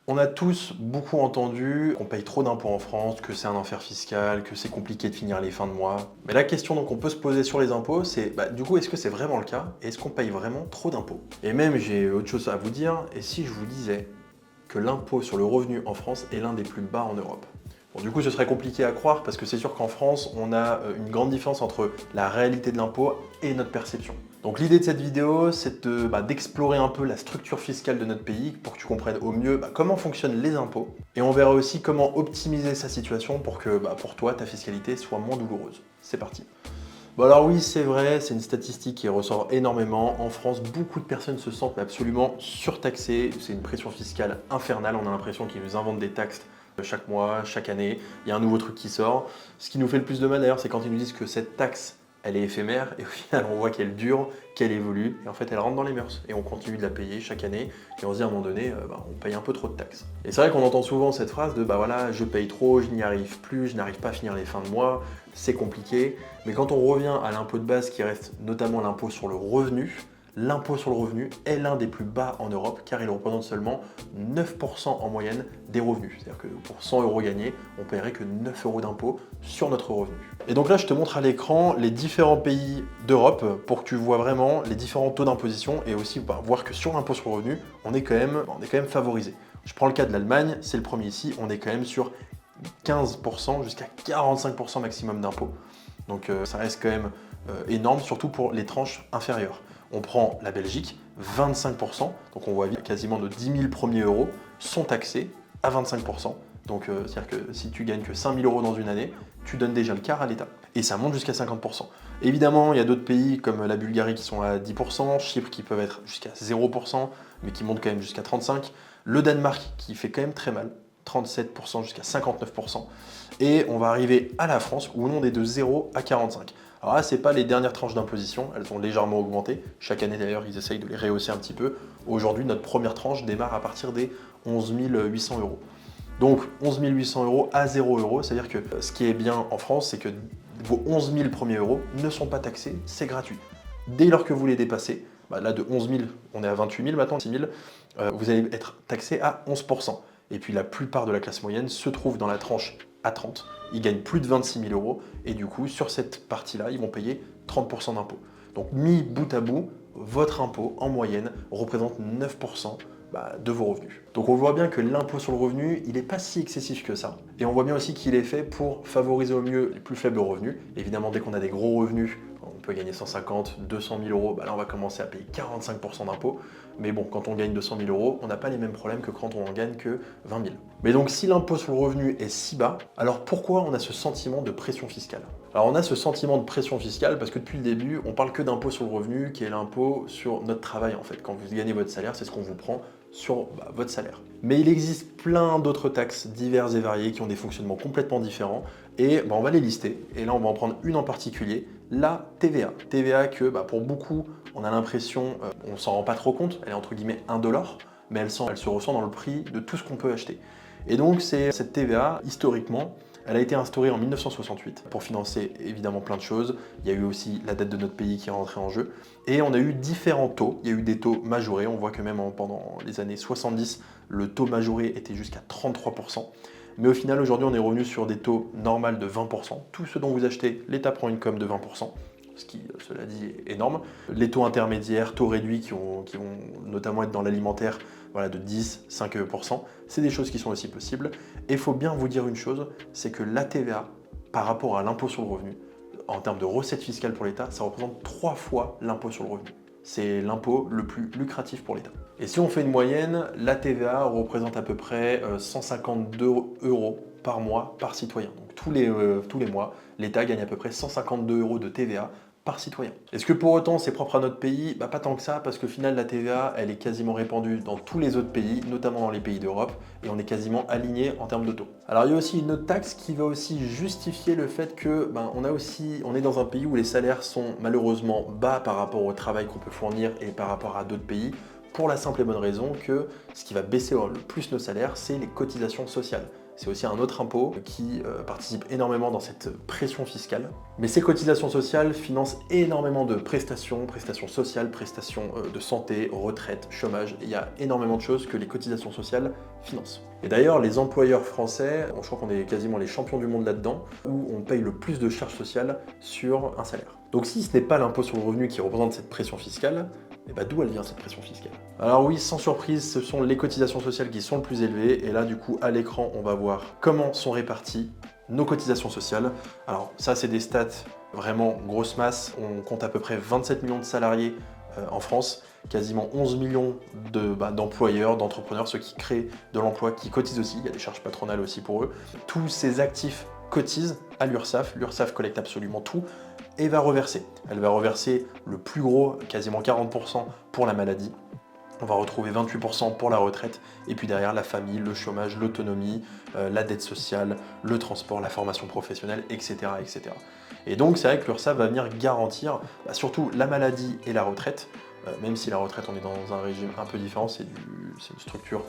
On a tous beaucoup entendu qu'on paye trop d'impôts en France, que c'est un enfer fiscal, que c'est compliqué de finir les fins de mois. Mais la question donc on peut se poser sur les impôts, c'est du coup est-ce que c'est vraiment le cas? Et est-ce qu'on paye vraiment trop d'impôts? Et même j'ai autre chose à vous dire, et si je vous disais que l'impôt sur le revenu en France est l'un des plus bas en Europe? Bon, du coup, ce serait compliqué à croire parce que c'est sûr qu'en France, on a une grande différence entre la réalité de l'impôt et notre perception. Donc l'idée de cette vidéo, c'est d'explorer un peu la structure fiscale de notre pays pour que tu comprennes au mieux comment fonctionnent les impôts. Et on verra aussi comment optimiser sa situation pour que pour toi, ta fiscalité soit moins douloureuse. C'est parti. Bon alors oui, c'est vrai, c'est une statistique qui ressort énormément. En France, beaucoup de personnes se sentent absolument surtaxées. C'est une pression fiscale infernale. On a l'impression qu'ils nous inventent des taxes chaque mois, chaque année. Il y a un nouveau truc qui sort. Ce qui nous fait le plus de mal d'ailleurs, c'est quand ils nous disent que cette taxe, elle est éphémère et au final, on voit qu'elle dure, qu'elle évolue et en fait, elle rentre dans les mœurs. Et on continue de la payer chaque année et on se dit à un moment donné, on paye un peu trop de taxes. Et c'est vrai qu'on entend souvent cette phrase de voilà, je paye trop, je n'y arrive plus, je n'arrive pas à finir les fins de mois, c'est compliqué. Mais quand on revient à l'impôt de base qui reste notamment l'impôt sur le revenu, l'impôt sur le revenu est l'un des plus bas en Europe car il représente seulement 9% en moyenne des revenus. C'est-à-dire que pour 100 € gagnés, on ne paierait que 9 € d'impôt sur notre revenu. Et donc là, je te montre à l'écran les différents pays d'Europe pour que tu vois vraiment les différents taux d'imposition et aussi voir que sur l'impôt sur le revenu, on est quand même favorisé. Je prends le cas de l'Allemagne, c'est le premier ici, on est quand même sur 15% jusqu'à 45% maximum d'impôts. Donc ça reste quand même énorme, surtout pour les tranches inférieures. On prend la Belgique, 25%, donc on voit quasiment de 10 000 premiers euros sont taxés à 25%. Donc c'est-à-dire que si tu gagnes que 5 000 € dans une année, tu donnes déjà le quart à l'État. Et ça monte jusqu'à 50%. Évidemment, il y a d'autres pays comme la Bulgarie qui sont à 10%, Chypre qui peuvent être jusqu'à 0%, mais qui montent quand même jusqu'à 35%. Le Danemark qui fait quand même très mal, 37% jusqu'à 59%. Et on va arriver à la France où on est de 0 à 45. Alors là, ce n'est pas les dernières tranches d'imposition, elles ont légèrement augmenté. Chaque année d'ailleurs, ils essayent de les rehausser un petit peu. Aujourd'hui, notre première tranche démarre à partir des 11 800 €. Donc 11 800 € à 0 €, c'est-à-dire que ce qui est bien en France, c'est que vos 11 000 premiers euros ne sont pas taxés, c'est gratuit. Dès lors que vous les dépassez, là de 11 000, on est à 28 000 maintenant, 6 000, vous allez être taxé à 11%. Et puis la plupart de la classe moyenne se trouve dans la tranche à 30. Ils gagnent plus de 26 000 € et du coup, sur cette partie-là, ils vont payer 30% d'impôt. Donc mis bout à bout, votre impôt en moyenne représente 9% de vos revenus. Donc on voit bien que l'impôt sur le revenu, il n'est pas si excessif que ça. Et on voit bien aussi qu'il est fait pour favoriser au mieux les plus faibles revenus. Évidemment, dès qu'on a des gros revenus, on peut gagner 150, 200 000 €, là on va commencer à payer 45% d'impôt. Mais bon, quand on gagne 200 000 €, on n'a pas les mêmes problèmes que quand on en gagne que 20 000. Mais donc si l'impôt sur le revenu est si bas, alors pourquoi on a ce sentiment de pression fiscale? Alors on a ce sentiment de pression fiscale parce que depuis le début, on parle que d'impôt sur le revenu, qui est l'impôt sur notre travail en fait. Quand vous gagnez votre salaire, c'est ce qu'on vous prend sur votre salaire. Mais il existe plein d'autres taxes diverses et variées qui ont des fonctionnements complètement différents et on va les lister. Et là, on va en prendre une en particulier, la TVA. TVA que pour beaucoup, on a l'impression, on s'en rend pas trop compte, elle est entre guillemets indolore, mais elle se ressent dans le prix de tout ce qu'on peut acheter. Et donc, cette TVA, historiquement, elle a été instaurée en 1968 pour financer évidemment plein de choses. Il y a eu aussi la dette de notre pays qui est rentrée en jeu. Et on a eu différents taux. Il y a eu des taux majorés. On voit que même pendant les années 70, le taux majoré était jusqu'à 33%. Mais au final, aujourd'hui, on est revenu sur des taux normaux de 20%. Tout ce dont vous achetez, l'État prend une com de 20%. Ce qui, cela dit, est énorme. Les taux intermédiaires, taux réduits qui vont notamment être dans l'alimentaire, de 10, 5%, c'est des choses qui sont aussi possibles. Et il faut bien vous dire une chose, c'est que la TVA, par rapport à l'impôt sur le revenu, en termes de recettes fiscales pour l'État, ça représente 3 fois l'impôt sur le revenu. C'est l'impôt le plus lucratif pour l'État. Et si on fait une moyenne, la TVA représente à peu près 152 € par mois par citoyen. Donc tous les mois, l'État gagne à peu près 152 € de TVA par citoyen. Est-ce que pour autant c'est propre à notre pays? Pas tant que ça, parce qu'au final la TVA elle est quasiment répandue dans tous les autres pays, notamment dans les pays d'Europe, et on est quasiment aligné en termes de taux. Alors il y a aussi une autre taxe qui va aussi justifier le fait que on est dans un pays où les salaires sont malheureusement bas par rapport au travail qu'on peut fournir et par rapport à d'autres pays, pour la simple et bonne raison que ce qui va baisser le plus nos salaires, c'est les cotisations sociales. c'est aussi un autre impôt qui participe énormément dans cette pression fiscale. Mais ces cotisations sociales financent énormément de prestations, prestations sociales, prestations de santé, retraite, chômage. Il y a énormément de choses que les cotisations sociales financent. Et d'ailleurs, les employeurs français, je crois qu'on est quasiment les champions du monde là-dedans, où on paye le plus de charges sociales sur un salaire. Donc si ce n'est pas l'impôt sur le revenu qui représente cette pression fiscale, et bah d'où elle vient cette pression fiscale? Alors oui, sans surprise, ce sont les cotisations sociales qui sont le plus élevées, et là du coup à l'écran on va voir comment sont réparties nos cotisations sociales. Alors ça c'est des stats vraiment grosse masse, on compte à peu près 27 millions de salariés en France, quasiment 11 millions d'employeurs, d'entrepreneurs, ceux qui créent de l'emploi, qui cotisent aussi, il y a des charges patronales aussi pour eux. Tous ces actifs cotisent à l'URSSAF, l'URSSAF collecte absolument tout et va reverser. Elle va reverser le plus gros, quasiment 40% pour la maladie. On va retrouver 28% pour la retraite, et puis derrière la famille, le chômage, l'autonomie, la dette sociale, le transport, la formation professionnelle, etc. etc. Et donc c'est vrai que l'URSSAF va venir garantir surtout la maladie et la retraite, même si la retraite on est dans un régime un peu différent, c'est une structure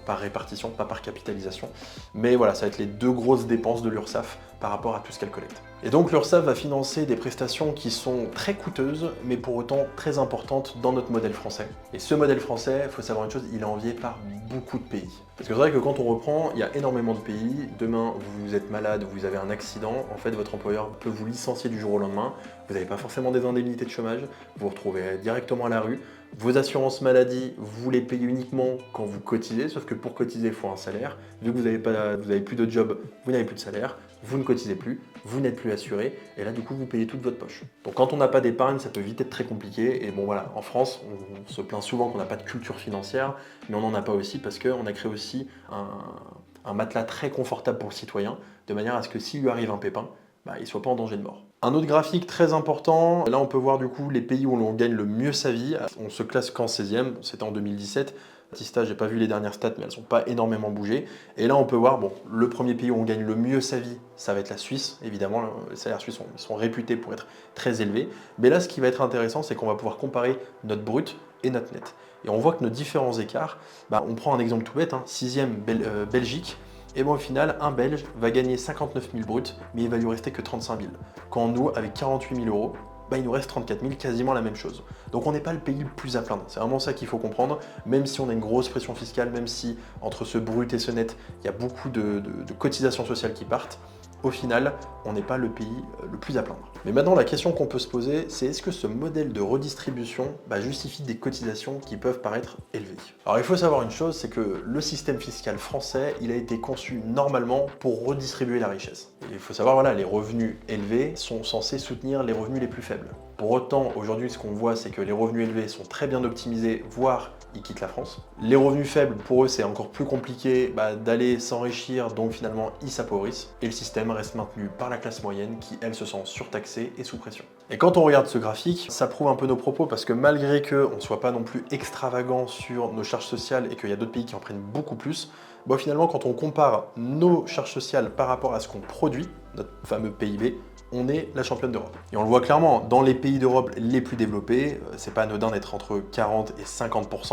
par répartition, pas par capitalisation. Mais voilà, ça va être les deux grosses dépenses de l'URSSAF par rapport à tout ce qu'elle collecte. Et donc l'URSSAF va financer des prestations qui sont très coûteuses, mais pour autant très importantes dans notre modèle français. Et ce modèle français, il faut savoir une chose, il est envié par beaucoup de pays. Parce que c'est vrai que quand on reprend, il y a énormément de pays. Demain, vous êtes malade, vous avez un accident, en fait votre employeur peut vous licencier du jour au lendemain. Vous n'avez pas forcément des indemnités de chômage, vous vous retrouvez directement à la rue. Vos assurances maladie, vous les payez uniquement quand vous cotisez, sauf que pour cotiser, il faut un salaire. Vu que vous n'avez plus de job, vous n'avez plus de salaire, vous ne cotisez plus, vous n'êtes plus assuré, et là du coup vous payez toute votre poche. Donc quand on n'a pas d'épargne, ça peut vite être très compliqué, et bon voilà, en France, on se plaint souvent qu'on n'a pas de culture financière, mais on n'en a pas aussi parce qu'on a créé aussi un matelas très confortable pour le citoyen, de manière à ce que s'il lui arrive un pépin, il ne soit pas en danger de mort. Un autre graphique très important, là on peut voir du coup les pays où l'on gagne le mieux sa vie. On se classe qu'en 16e, c'était en 2017. Statista, j'ai pas vu les dernières stats, mais elles sont pas énormément bougé. Et là on peut voir, bon, le premier pays où on gagne le mieux sa vie, ça va être la Suisse. Évidemment, les salaires suisses sont réputés pour être très élevés. Mais là ce qui va être intéressant, c'est qu'on va pouvoir comparer notre brut et notre net. Et on voit que nos différents écarts, on prend un exemple tout bête, 6e Belgique. Et bon, au final, un Belge va gagner 59 000 bruts, mais il va lui rester que 35 000. Quand nous, avec 48 000 euros, il nous reste 34 000, quasiment la même chose. Donc on n'est pas le pays le plus à plaindre. C'est vraiment ça qu'il faut comprendre. Même si on a une grosse pression fiscale, même si entre ce brut et ce net, il y a beaucoup de cotisations sociales qui partent, au final, on n'est pas le pays le plus à plaindre. Mais maintenant, la question qu'on peut se poser, c'est est-ce que ce modèle de redistribution justifie des cotisations qui peuvent paraître élevées? Alors il faut savoir une chose, c'est que le système fiscal français, il a été conçu normalement pour redistribuer la richesse. Et il faut savoir, voilà, les revenus élevés sont censés soutenir les revenus les plus faibles. Pour autant, aujourd'hui, ce qu'on voit, c'est que les revenus élevés sont très bien optimisés, voire ils quittent la France. Les revenus faibles, pour eux, c'est encore plus compliqué d'aller s'enrichir, donc finalement, ils s'appauvrissent. Et le système reste maintenu par la classe moyenne qui, elle, se sent surtaxée et sous pression. Et quand on regarde ce graphique, ça prouve un peu nos propos parce que malgré qu'on ne soit pas non plus extravagant sur nos charges sociales et qu'il y a d'autres pays qui en prennent beaucoup plus, finalement, quand on compare nos charges sociales par rapport à ce qu'on produit, notre fameux PIB, on est la championne d'Europe. Et on le voit clairement, dans les pays d'Europe les plus développés, c'est pas anodin d'être entre 40 et 50%.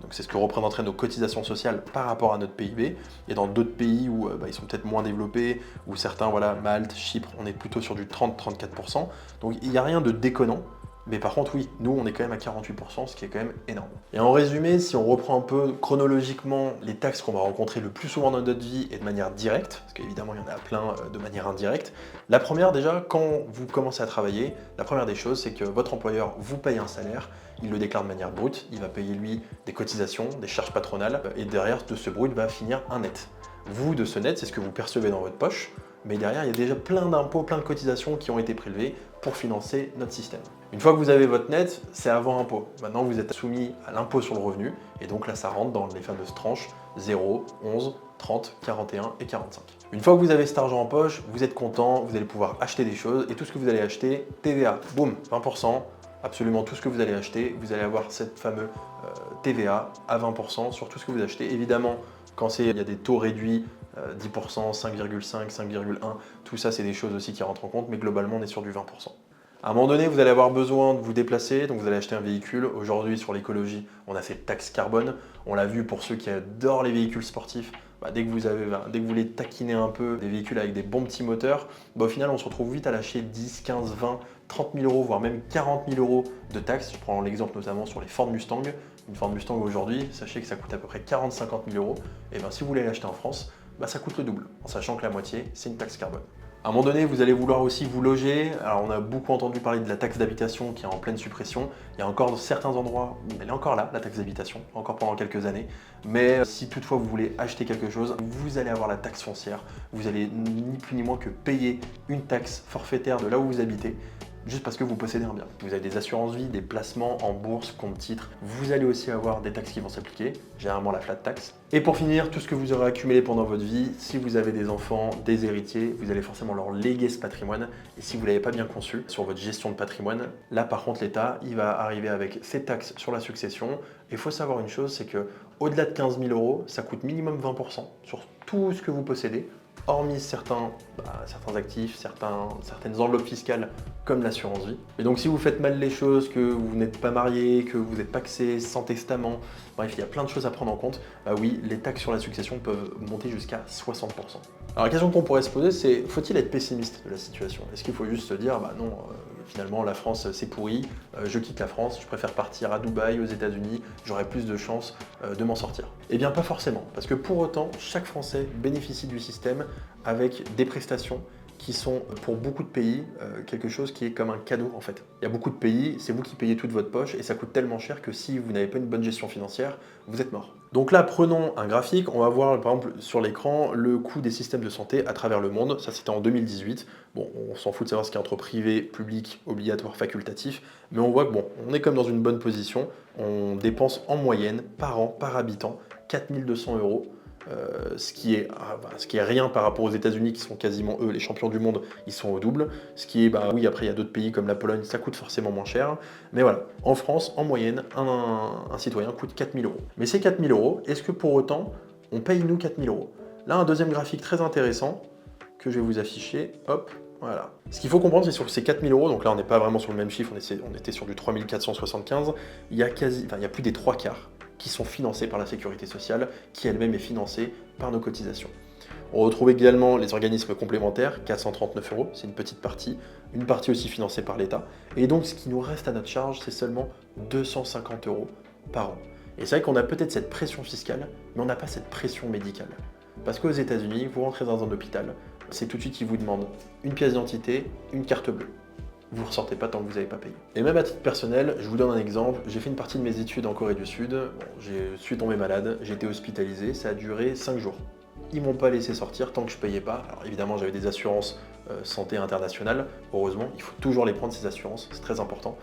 Donc c'est ce que représenteraient nos cotisations sociales par rapport à notre PIB. Et dans d'autres pays où ils sont peut-être moins développés, ou certains, Malte, Chypre, on est plutôt sur du 30-34%. Donc il n'y a rien de déconnant. Mais par contre, oui, nous, on est quand même à 48%, ce qui est quand même énorme. Et en résumé, si on reprend un peu chronologiquement les taxes qu'on va rencontrer le plus souvent dans notre vie et de manière directe, parce qu'évidemment, il y en a plein de manière indirecte, la première, déjà, quand vous commencez à travailler, la première des choses, c'est que votre employeur vous paye un salaire, il le déclare de manière brute, il va payer, lui, des cotisations, des charges patronales, et derrière de ce brut va finir un net. Vous, de ce net, c'est ce que vous percevez dans votre poche, mais derrière, il y a déjà plein d'impôts, plein de cotisations qui ont été prélevées pour financer notre système. Une fois que vous avez votre net, c'est avant impôt. Maintenant, vous êtes soumis à l'impôt sur le revenu, et donc là, ça rentre dans les fameuses tranches 0, 11, 30, 41 et 45. Une fois que vous avez cet argent en poche, vous êtes content, vous allez pouvoir acheter des choses, et tout ce que vous allez acheter, TVA, boum, 20%, absolument tout ce que vous allez acheter, vous allez avoir cette fameuse TVA à 20% sur tout ce que vous achetez. Évidemment, quand il y a des taux réduits, 10%, 5,5, 5,1, tout ça c'est des choses aussi qui rentrent en compte, mais globalement on est sur du 20%. À un moment donné, vous allez avoir besoin de vous déplacer, donc vous allez acheter un véhicule. Aujourd'hui, sur l'écologie, on a cette taxe carbone. On l'a vu pour ceux qui adorent les véhicules sportifs, dès que vous voulez taquiner un peu des véhicules avec des bons petits moteurs, au final on se retrouve vite à lâcher 10, 15, 20, 30 000 euros, voire même 40 000 euros de taxes. Je prends l'exemple notamment sur les Ford Mustang. Une Ford Mustang aujourd'hui, sachez que ça coûte à peu près 40-50 000 euros. Et bien si vous voulez l'acheter en France, ça coûte le double, en sachant que la moitié, c'est une taxe carbone. À un moment donné, vous allez vouloir aussi vous loger. Alors on a beaucoup entendu parler de la taxe d'habitation qui est en pleine suppression. Il y a encore certains endroits où elle est encore là, la taxe d'habitation, encore pendant quelques années. Mais si toutefois vous voulez acheter quelque chose, vous allez avoir la taxe foncière. Vous allez ni plus ni moins que payer une taxe forfaitaire de là où vous habitez, juste parce que vous possédez un bien. Vous avez des assurances vie, des placements en bourse, compte titres. Vous allez aussi avoir des taxes qui vont s'appliquer, généralement la flat tax. Et pour finir, tout ce que vous aurez accumulé pendant votre vie, si vous avez des enfants, des héritiers, vous allez forcément leur léguer ce patrimoine. Et si vous ne l'avez pas bien conçu sur votre gestion de patrimoine, là par contre l'État, il va arriver avec ses taxes sur la succession. Et il faut savoir une chose, c'est que au-delà de 15 000 euros, ça coûte minimum 20% sur tout ce que vous possédez, hormis certains actifs, certaines enveloppes fiscales comme l'assurance vie. Et donc si vous faites mal les choses, que vous n'êtes pas marié, que vous n'êtes pacsé, sans testament, bref, il y a plein de choses à prendre en compte, oui, les taxes sur la succession peuvent monter jusqu'à 60%. Alors la question qu'on pourrait se poser, c'est faut-il être pessimiste de la situation? Est-ce qu'il faut juste se dire, non, finalement la France c'est pourri, je quitte la France, je préfère partir à Dubaï, aux États-Unis, j'aurai plus de chances de m'en sortir? Eh bien pas forcément, parce que pour autant, chaque Français bénéficie du système avec des prestations qui sont pour beaucoup de pays quelque chose qui est comme un cadeau en fait. Il y a beaucoup de pays, c'est vous qui payez toute votre poche et ça coûte tellement cher que si vous n'avez pas une bonne gestion financière, vous êtes mort. Donc là, prenons un graphique, on va voir par exemple sur l'écran le coût des systèmes de santé à travers le monde. Ça c'était en 2018. Bon, on s'en fout de savoir ce qu'il y a entre privé, public, obligatoire, facultatif, mais on voit que on est comme dans une bonne position. On dépense en moyenne par an, par habitant, 4 200 euros. Ce qui est rien par rapport aux États-Unis qui sont quasiment eux les champions du monde, ils sont au double. Ce qui est, oui, après il y a d'autres pays comme la Pologne, ça coûte forcément moins cher. Mais voilà, en France, en moyenne, un citoyen coûte 4 000 euros. Mais ces 4 000 euros, est-ce que pour autant, on paye nous 4 000 euros? Là, un deuxième graphique très intéressant que je vais vous afficher, hop. Voilà. Ce qu'il faut comprendre, c'est sur ces 4 000 euros, donc là on n'est pas vraiment sur le même chiffre, on était sur du 3 475, il y a plus des 3/4 qui sont financés par la sécurité sociale, qui elle-même est financée par nos cotisations. On retrouve également les organismes complémentaires, 439 euros, c'est une partie aussi financée par l'État. Et donc ce qui nous reste à notre charge, c'est seulement 250 euros par an. Et c'est vrai qu'on a peut-être cette pression fiscale, mais on n'a pas cette pression médicale. Parce qu'aux États-Unis, vous rentrez dans un hôpital, c'est tout de suite qu'ils vous demandent une pièce d'identité, une carte bleue. Vous ne ressortez pas tant que vous n'avez pas payé. Et même à titre personnel, je vous donne un exemple, j'ai fait une partie de mes études en Corée du Sud, je suis tombé malade, j'ai été hospitalisé, ça a duré 5 jours. Ils m'ont pas laissé sortir tant que je payais pas. Alors évidemment, j'avais des assurances santé internationale, heureusement, il faut toujours les prendre ces assurances, c'est très important,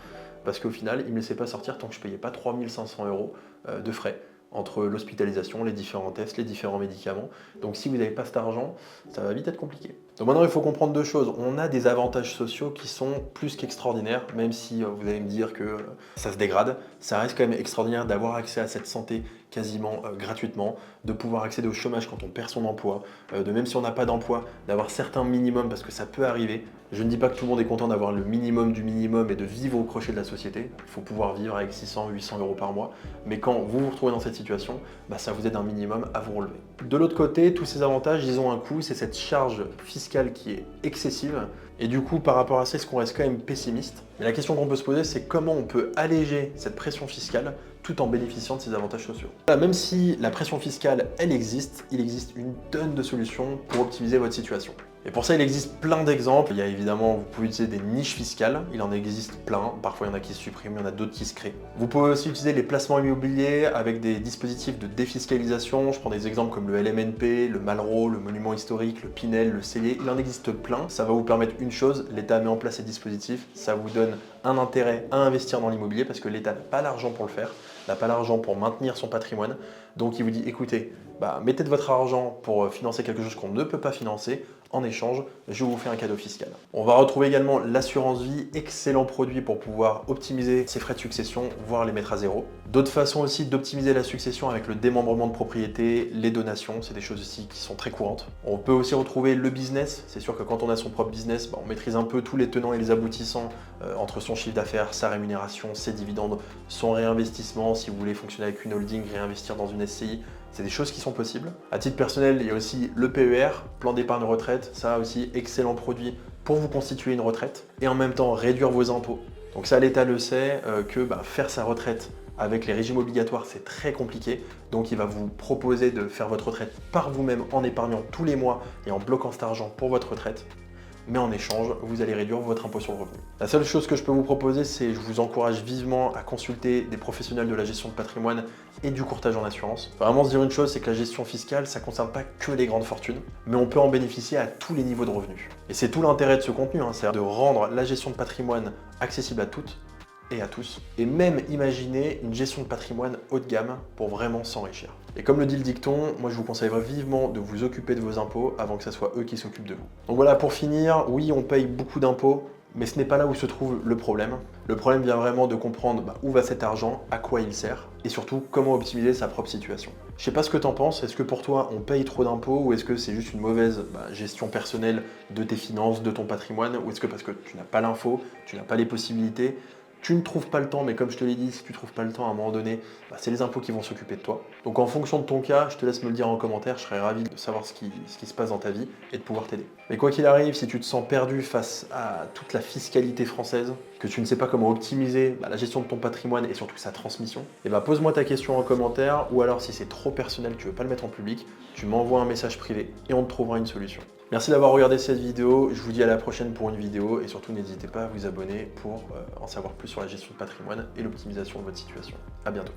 parce qu'au final, ils ne me laissaient pas sortir tant que je payais pas 3 500 euros de frais entre l'hospitalisation, les différents tests, les différents médicaments. Donc si vous n'avez pas cet argent, ça va vite être compliqué. Donc maintenant, il faut comprendre deux choses. On a des avantages sociaux qui sont plus qu'extraordinaires, même si vous allez me dire que ça se dégrade. Ça reste quand même extraordinaire d'avoir accès à cette santé quasiment gratuitement, de pouvoir accéder au chômage quand on perd son emploi, de même si on n'a pas d'emploi, d'avoir certains minimums, parce que ça peut arriver. Je ne dis pas que tout le monde est content d'avoir le minimum du minimum et de vivre au crochet de la société. Il faut pouvoir vivre avec 600, 800 euros par mois. Mais quand vous vous retrouvez dans cette situation, ça vous aide un minimum à vous relever. De l'autre côté, tous ces avantages, ils ont un coût, c'est cette charge fiscale qui est excessive. Et du coup, par rapport à ça, est-ce qu'on reste quand même pessimiste? Mais la question qu'on peut se poser, c'est comment on peut alléger cette pression fiscale tout en bénéficiant de ces avantages sociaux. Même si la pression fiscale, elle existe, il existe une tonne de solutions pour optimiser votre situation. Et pour ça, il existe plein d'exemples. Il y a évidemment, vous pouvez utiliser des niches fiscales. Il en existe plein. Parfois, il y en a qui se suppriment, il y en a d'autres qui se créent. Vous pouvez aussi utiliser les placements immobiliers avec des dispositifs de défiscalisation. Je prends des exemples comme le LMNP, le Malraux, le Monument historique, le Pinel, le Cellier. Il en existe plein. Ça va vous permettre une chose, l'État met en place ces dispositifs. Ça vous donne un intérêt à investir dans l'immobilier parce que l'État n'a pas l'argent pour le faire, n'a pas l'argent pour maintenir son patrimoine. Donc, il vous dit, écoutez, mettez de votre argent pour financer quelque chose qu'on ne peut pas financer. En échange, je vous fais un cadeau fiscal. On va retrouver également l'assurance vie, excellent produit pour pouvoir optimiser ses frais de succession, voire les mettre à zéro. D'autres façons aussi d'optimiser la succession avec le démembrement de propriété, les donations, c'est des choses aussi qui sont très courantes. On peut aussi retrouver le business, c'est sûr que quand on a son propre business, on maîtrise un peu tous les tenants et les aboutissants entre son chiffre d'affaires, sa rémunération, ses dividendes, son réinvestissement, si vous voulez fonctionner avec une holding, réinvestir dans une SCI, C'est des choses qui sont possibles. À titre personnel, il y a aussi le PER, plan d'épargne retraite. Ça aussi, excellent produit pour vous constituer une retraite et en même temps réduire vos impôts. Donc ça, l'État le sait que faire sa retraite avec les régimes obligatoires, c'est très compliqué. Donc il va vous proposer de faire votre retraite par vous-même en épargnant tous les mois et en bloquant cet argent pour votre retraite. Mais en échange, vous allez réduire votre impôt sur le revenu. La seule chose que je peux vous proposer, c'est je vous encourage vivement à consulter des professionnels de la gestion de patrimoine et du courtage en assurance. Faut vraiment se dire une chose, c'est que la gestion fiscale, ça ne concerne pas que les grandes fortunes, mais on peut en bénéficier à tous les niveaux de revenus. Et c'est tout l'intérêt de ce contenu, c'est de rendre la gestion de patrimoine accessible à toutes et à tous, et même imaginer une gestion de patrimoine haut de gamme pour vraiment s'enrichir. Et comme le dit le dicton, moi je vous conseillerais vivement de vous occuper de vos impôts avant que ce soit eux qui s'occupent de vous. Donc voilà, pour finir, oui, on paye beaucoup d'impôts, mais ce n'est pas là où se trouve le problème. Le problème vient vraiment de comprendre où va cet argent, à quoi il sert, et surtout comment optimiser sa propre situation. Je sais pas ce que t'en penses, est-ce que pour toi on paye trop d'impôts, ou est-ce que c'est juste une mauvaise gestion personnelle de tes finances, de ton patrimoine, ou est-ce que parce que tu n'as pas l'info, tu n'as pas les possibilités, tu ne trouves pas le temps, mais comme je te l'ai dit, si tu ne trouves pas le temps à un moment donné, c'est les impôts qui vont s'occuper de toi. Donc en fonction de ton cas, je te laisse me le dire en commentaire, je serais ravi de savoir ce qui se passe dans ta vie et de pouvoir t'aider. Mais quoi qu'il arrive, si tu te sens perdu face à toute la fiscalité française, que tu ne sais pas comment optimiser la gestion de ton patrimoine et surtout sa transmission, pose-moi ta question en commentaire, ou alors si c'est trop personnel, tu ne veux pas le mettre en public, tu m'envoies un message privé et on te trouvera une solution. Merci d'avoir regardé cette vidéo, je vous dis à la prochaine pour une vidéo et surtout n'hésitez pas à vous abonner pour en savoir plus sur la gestion de patrimoine et l'optimisation de votre situation. À bientôt.